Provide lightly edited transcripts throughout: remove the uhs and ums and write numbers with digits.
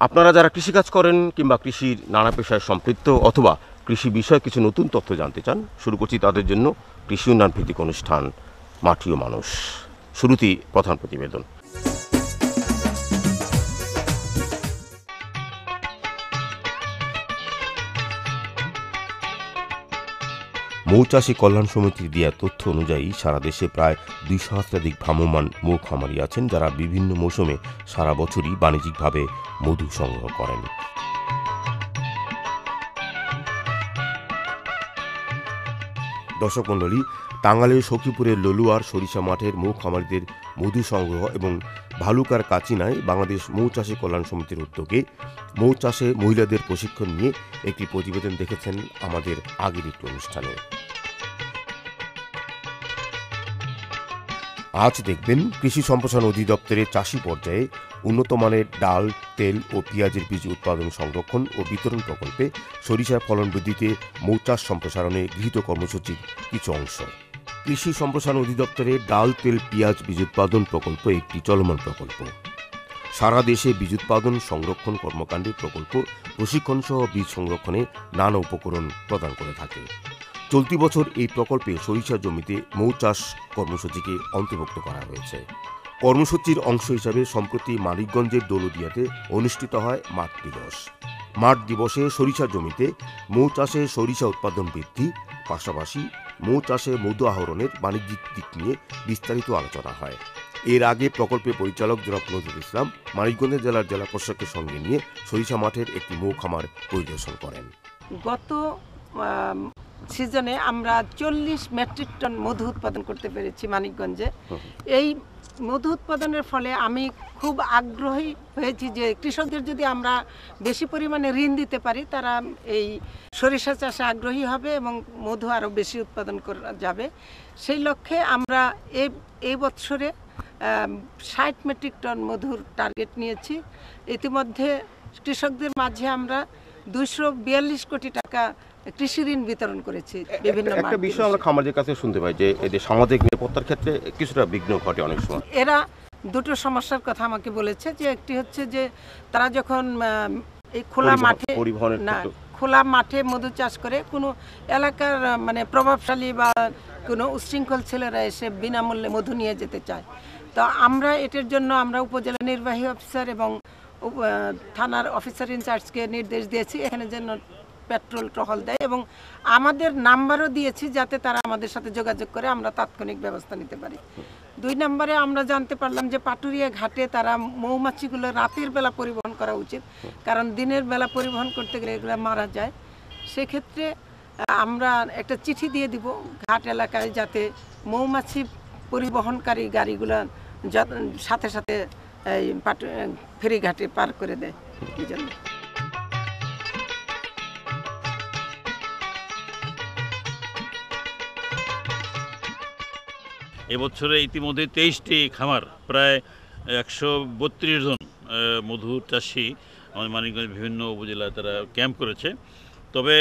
আপনারা যারা কৃষিকাজ করেন কিংবা কৃষির নানা পেশায় সম্পৃক্ত অথবা কৃষি বিষয়ে কিছু নতুন তথ্য জানতে চান, শুরু করছি তাদের জন্য কৃষি উন্নয়ন ভিত্তিক অনুষ্ঠান মাটি ও মানুষ। শুরুতেই প্রধান প্রতিবেদন। মৌচাষী কল্যাণ সমিতির দেয়া তথ্য অনুযায়ী সারা দেশে প্রায় 200 শতাধিক ভ্রাম্যমাণ মৌ খামারি আছেন, যারা বিভিন্ন মৌসুমে সারা বছরই বাণিজ্যিকভাবে মধু সংগ্রহ করেন। দর্শক মণ্ডলী, টাঙ্গাইলের সখীপুরের ললুয়ার সরিষা মাঠের মৌ খামারিদের মধু সংগ্রহ এবং ভালুকার কাচিনায় বাংলাদেশ মৌচাষী কল্যাণ সমিতির উদ্যোগে মৌচাষে মহিলাদের প্রশিক্ষণ নিয়ে একটি প্রতিবেদন দেখেছেন আমাদের আগের একটি অনুষ্ঠানে। আজ দেখবেন কৃষি সম্প্রসারণ অধিদপ্তরের চাষি পর্যায়ে উন্নত মানের ডাল, তেল ও পেঁয়াজের বীজ উৎপাদন, সংরক্ষণ ও বিতরণ প্রকল্পে সরিষার ফলন বৃদ্ধিতে মৌচাষ সম্প্রসারণে গৃহীত কর্মসূচির কিছু অংশ। কৃষি সম্প্রসারণ অধিদপ্তরের ডাল, তেল, পেঁয়াজ বীজ উৎপাদন প্রকল্প একটি চলমান প্রকল্প। সারা দেশে বীজ উৎপাদন সংরক্ষণ কর্মকাণ্ডের প্রকল্প প্রশিক্ষণ সহ বীজ সংরক্ষণে নানা উপকরণ প্রদান করে থাকে। চলতি বছর এই প্রকল্পে সরিষা জমিতে মৌচাষ কর্মসূচিকে অন্তর্ভুক্ত করা হয়েছে। কর্মসূচির অংশ হিসাবে সম্প্রতি মানিকগঞ্জের দৌলদিয়াতে অনুষ্ঠিত হয় মাঠ দিবস। মাঠ দিবসে সরিষা জমিতে মৌচাষে সরিষা উৎপাদন বৃদ্ধি, পাশাপাশি মৌচাষে মধু আহরণের বাণিজ্যিক দিক নিয়ে বিস্তারিত আলোচনা হয়। এর আগে প্রকল্পের পরিচালক জনাব নজরুল ইসলাম মানিকগঞ্জ জেলার জেলা প্রশাসকের সঙ্গে নিয়ে সরিষা মাঠের একটি মৌ খামার পরিদর্শন করেন। গত সিজনে আমরা 40 মেট্রিক টন মধু উৎপাদন করতে পেরেছি মানিকগঞ্জে। এই মধু উৎপাদনের ফলে আমি খুব আগ্রহী হয়েছি যে কৃষকদের যদি আমরা বেশি পরিমাণে ঋণ দিতে পারি, তারা এই সরিষা চাষে আগ্রহী হবে এবং মধু আরও বেশি উৎপাদন করা যাবে। সেই লক্ষ্যে আমরা এই বছরে 60 মেট্রিক টন মধুর টার্গেট নিয়েছি। ইতিমধ্যে কৃষকদের মাঝে আমরা 242 কোটি টাকা কৃষি ঋণ বিতরণ করেছি। বিভিন্ন একটা বিষয় আমরা খামারদের কাছে শুনতে পাই যে এদের সামাজিক নিরাপত্তার ক্ষেত্রে কিছুটা বিঘ্ন ঘটে অনেক সময়। এরা দুটো সমস্যার কথা আমাকে বলেছে, যে একটি হচ্ছে যে তারা যখন এই খোলা মাঠে মধু চাষ করে, কোনো এলাকার মানে প্রভাবশালী বা কোনো উচ্ছৃঙ্খল ছেলেরা এসে বিনামূল্যে মধু নিয়ে যেতে চায়। তো আমরা এটার জন্য আমরা উপজেলা নির্বাহী অফিসার এবং থানার অফিসার ইনচার্জকে নির্দেশ দিয়েছি এখানে যেন পেট্রোল টহল দেয়, এবং আমাদের নাম্বারও দিয়েছি যাতে তারা আমাদের সাথে যোগাযোগ করে আমরা তাৎক্ষণিক ব্যবস্থা নিতে পারি। 2 নম্বরে আমরা জানতে পারলাম যে পাটুরিয়া ঘাটে তারা মৌমাছিগুলো রাতের বেলা পরিবহন করা উচিত, কারণ দিনের বেলা পরিবহন করতে গেলে এগুলো মারা যায়। সেক্ষেত্রে আমরা একটা চিঠি দিয়ে দিব ঘাট এলাকায়, যাতে মৌমাছি পরিবহনকারী গাড়িগুলো সাথে সাথে এই ফেরিঘাটে পার করে দেয়। এই জন্য এবছরে ইতিমধ্যে 23টি খামার, প্রায় 132 জন মধু চাষি আমাদের মানিকগঞ্জ বিভিন্ন উপজেলায় তারা ক্যাম্প করেছে। তবে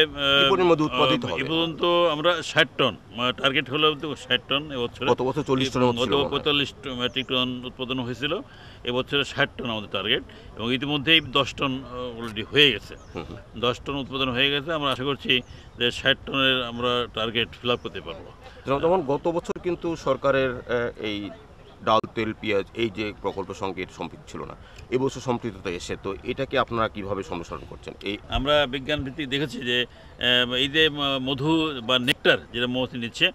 এ পর্যন্ত আমরা 60 টন টার্গেট হলো 60 টন এবছরে। গত বছর 45 মেট্রিক টন উৎপাদন হয়েছিল, এবছরে 60 টন আমাদের টার্গেট, এবং ইতিমধ্যেই 10 টন অলরেডি হয়ে গেছে। 10 টন উৎপাদন হয়ে গেছে। আমরা আশা করছি যে 60 টনের আমরা টার্গেট ফিল আপ করতে পারবো। যেমন গত বছর কিন্তু সরকারের এই ডাল, তেল, পেঁয়াজ এই যে প্রকল্পের সঙ্গে সম্পৃক্ত ছিল না, এবছর সম্পৃক্ততা এসে, তো এটাকে আপনারা কিভাবে সম্প্রসারণ করছেন? আমরা বিজ্ঞান ভিত্তিক দেখেছি যে এই যে মধু বা নেকটার যেটা মৌমাছি নিচ্ছে,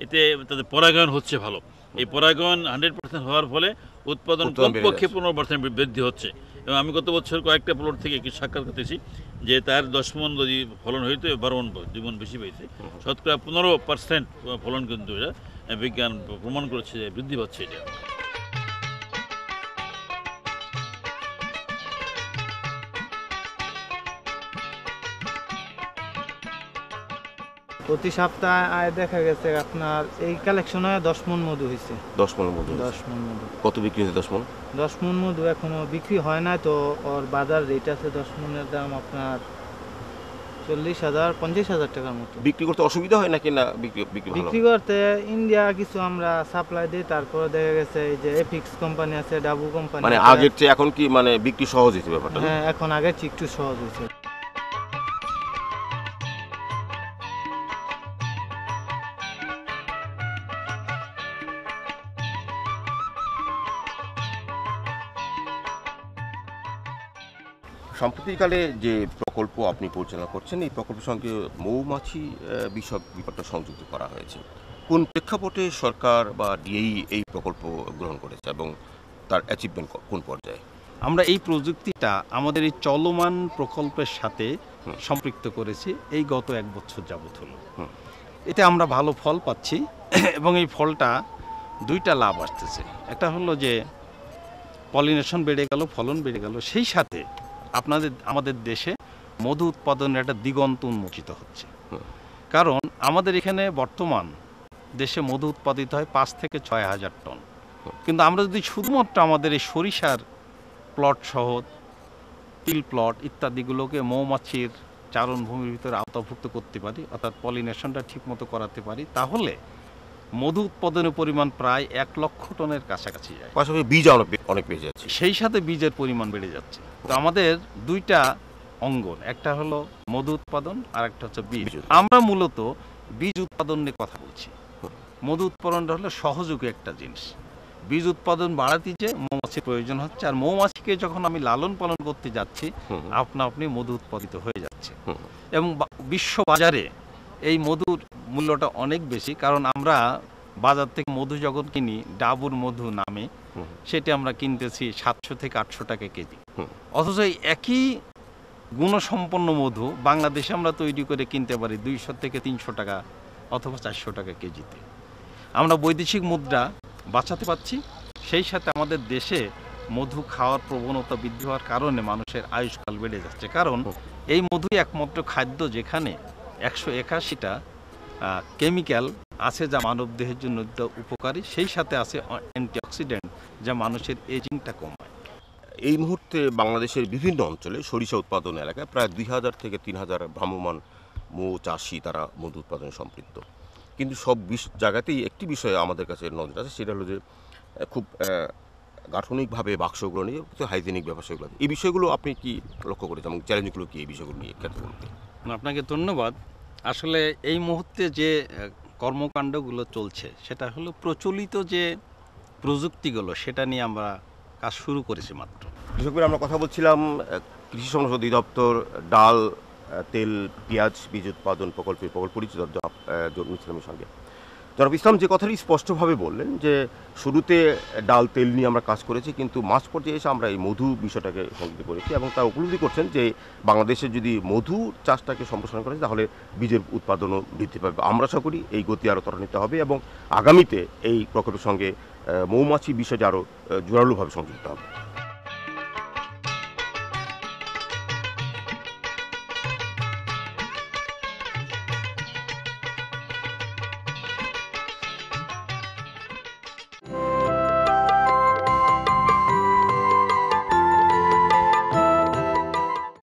এতে তাদের পরাগায়ন হচ্ছে ভালো। এই পরাগায়ন 100% হওয়ার ফলে উৎপাদন কমপক্ষে 15% বৃদ্ধি হচ্ছে। এবং আমি গত বছর কয়েকটা প্লট থেকে কিছু সাক্ষাৎ করতেছি যে তার 10 মণ যদি ফলন হইতো 12 মণ 2 মণ বেশি পেয়েছে। শতকরা 15% ফলন কিন্তু এটা বিজ্ঞান প্রমাণ করেছে যে বৃদ্ধি পাচ্ছে এটা। প্রতি সপ্তাহে দেখা গেছে আপনার এই কালেকশনে 10 মণ মধু হয়েছে। 10 মণ মধু। কত বিক্রি হয়েছে 10 মণ? 10 মণ মধু এখনো বিক্রি হয় না, তো ওর বাজার রেট আছে 10 মণের দাম আপনার 40,000 50,000 টাকার মতো। বিক্রি করতে অসুবিধা হয় নাকি না বিক্রি বিক্রি ভালো বিক্রি করতে ইন্ডিয়া কিছু আমরা সাপ্লাই দিই, তারপরে দেখা গেছে এই যে এফিক্স কোম্পানি আছে, ডাবু কোম্পানি মানে আগের চেয়ে এখন কি মানে বিক্রি সহজ হয়েছে ব্যাপারটা? হ্যাঁ, এখন আগের চেয়ে একটু সহজ হয়েছে। সাম্প্রতিককালে যে প্রকল্প আপনি পরিচালনা করছেন, এই প্রকল্পের সঙ্গে মৌমাছি বিষয়ক ব্যাপারটা সংযুক্ত করা হয়েছে। কোন প্রেক্ষাপটে সরকার বা ডিএই এই প্রকল্প গ্রহণ করেছে এবং তার অ্যাচিভমেন্ট কোন পর্যায়ে? আমরা এই প্রযুক্তিটা আমাদের এই চলমান প্রকল্পের সাথে সম্পৃক্ত করেছি এই গত 1 বছর যাবত হলো। এতে আমরা ভালো ফল পাচ্ছি এবং এই ফলটা 2টা লাভ আসতেছে। একটা হলো যে পলিনেশন বেড়ে গেল, ফলন বেড়ে গেল, সেই সাথে আমাদের দেশে মধু উৎপাদনের একটা দিগন্ত উন্মোচিত হচ্ছে। কারণ আমাদের এখানে বর্তমান দেশে মধু উৎপাদিত হয় 5 থেকে 6 হাজার টন, কিন্তু আমরা যদি শুধুমাত্র আমাদের এই সরিষার প্লট সহ তিল প্লট ইত্যাদিগুলোকে মৌমাছির চারণভূমির ভিতরে আওতাভুক্ত করতে পারি, অর্থাৎ পলিনেশনটা ঠিকমতো করাতে পারি, তাহলে মধু উৎপাদনের পরিমাণ প্রায় 1 লক্ষ টনের কাছাকাছি যায়। পাশাপাশি বীজ অনেক বেড়ে যাচ্ছে, সেই সাথে বীজের পরিমাণ বেড়ে যাচ্ছে। তো আমাদের 2টা অঙ্গন, একটা হলো মধু উৎপাদন আর একটা হচ্ছে বীজ। আমরা মূলত বীজ উৎপাদন নিয়ে কথা বলছি। মধু উৎপাদনটা হলো সহযোগী একটা জিনিস। বীজ উৎপাদন বাড়াতে যে মৌমাছির প্রয়োজন হচ্ছে, আর মৌমাছিকে যখন আমি লালন পালন করতে যাচ্ছি আপনা আপনি মধু উৎপাদিত হয়ে যাচ্ছে। এবং বিশ্ব বাজারে এই মধুর মূল্যটা অনেক বেশি, কারণ আমরা বাজার থেকে মধু যখন কিনি ডাবুর মধু নামে, সেটা আমরা কিনতেছি 700 থেকে 800 টাকা কেজি। অথচ এই একই গুণসম্পন্ন মধু বাংলাদেশে আমরা তৈরি করে কিনতে পারি 200 থেকে 300 টাকা অথবা 400 টাকা কেজিতে। আমরা বৈদেশিক মুদ্রা বাঁচাতে পারছি, সেই সাথে আমাদের দেশে মধু খাওয়ার প্রবণতা বৃদ্ধি হওয়ার কারণে মানুষের আয়ুষ্কাল বেড়ে যাচ্ছে। কারণ এই মধুই একমাত্র খাদ্য যেখানে 181টা কেমিক্যাল আছে যা মানব দেহের জন্য উপকারী, সেই সাথে আছে অ্যান্টিঅক্সিডেন্ট যা মানুষের এজিংটা কমায়। এই মুহূর্তে বাংলাদেশের বিভিন্ন অঞ্চলে সরিষা উৎপাদন এলাকায় প্রায় 2000 থেকে 3000 ভ্রাম্যমাণ মৌ চাষি তারা মধু উৎপাদনে সম্পৃক্ত। কিন্তু সব জায়গাতেই একটি বিষয় আমাদের কাছে নজর আছে, সেটা হলো যে খুব গাঠনিকভাবে বাক্সগুলো নিয়ে হাইজেনিক ব্যবসাগুলো, এই বিষয়গুলো আপনি কি লক্ষ্য করেছেন এবং চ্যালেঞ্জগুলো কি এই বিষয়গুলো নিয়ে ক্ষেত্রে বলতে? আপনাকে ধন্যবাদ। আসলে এই মুহূর্তে যে কর্মকাণ্ডগুলো চলছে সেটা হলো প্রচলিত যে প্রযুক্তিগুলো, সেটা নিয়ে আমরা কাজ শুরু করেছি মাত্র। কৃষকদের আমরা কথা বলছিলাম কৃষি সম্প্রসারণ অধিদপ্তর ডাল, তেল, পেঁয়াজ বীজ উৎপাদন প্রকল্পের প্রকল্প পরিচালক জনাব ইসলামের সঙ্গে। জনাব ইসলাম যে কথাটি স্পষ্টভাবে বললেন যে শুরুতে ডাল তেল নিয়ে আমরা কাজ করেছি, কিন্তু মাঝ পর্যায়ে এসে আমরা এই মধু বিষয়টাকে সংযুক্ত করেছি এবং তারা উপলব্ধি করছেন যে বাংলাদেশে যদি মধু চাষটাকে সম্প্রসারণ করা যায় তাহলে বীজের উৎপাদনও বৃদ্ধি পাবে। আমরা আশা করি এই গতি আরও ত্বরান্বিত হবে এবং আগামীতে এই প্রকল্পের সঙ্গে মৌমাছি বিষয়টি আরও জোরালোভাবে সংযুক্ত হবে।